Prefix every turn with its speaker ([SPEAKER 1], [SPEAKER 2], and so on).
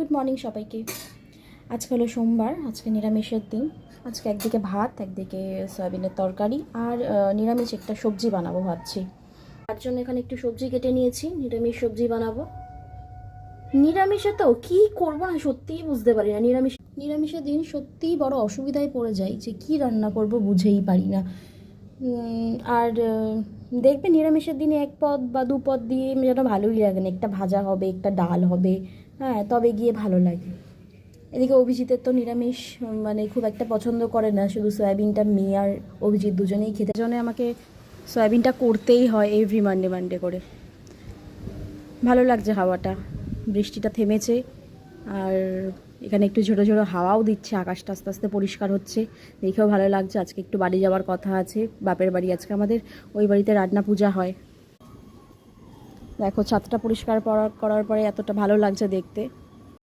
[SPEAKER 1] Good morning সবাইকে। আজকে হলো সোমবার, আজকে নিরামিষের দিন। আজকে একদিকে ভাত, একদিকে সয়াবিনের তরকারি আর নিরামিষ একটা সবজি বানাবো ভাবছি। তার জন্য এখানে একটু সবজি কেটে নিয়েছি, নিরামিষ সবজি বানাবো। নিরামিষে তো কী করবো না সত্যিই বুঝতে পারি না। নিরামিষের দিন সত্যিই বড় অসুবিধায় পড়ে যাই, যে কী রান্না করব বুঝেই পারি না। আর দেখবে নিরামিষের দিনে এক পদ বা দু পদ দিয়ে যেন ভালোই লাগে না, একটা ভাজা হবে, একটা ডাল হবে, হ্যাঁ, তবে গিয়ে ভালো লাগে। এদিকে অভিজিতের তো নিরামিষ মানে খুব একটা পছন্দ করে না, শুধু সয়াবিনটা মেয়ে আর অভিজিৎ দুজনেই খেতে জন্য আমাকে সয়াবিনটা করতেই হয় এভরি মানডে মানডে করে। ভালো লাগছে হাওয়াটা, বৃষ্টিটা থেমেছে আর এখানে একটু ঝোড়ো ঝোড়ো হাওয়াও দিচ্ছে, আকাশটা আস্তে আস্তে পরিষ্কার হচ্ছে, দেখেও ভালো লাগছে। আজকে একটু বাড়ি যাওয়ার কথা আছে, বাপের বাড়ি। আজকে আমাদের ওই বাড়িতে রান্না পূজা হয়। দেখো ছাদটা পরিষ্কার করার পরে এতটা ভালো লাগছে দেখতে।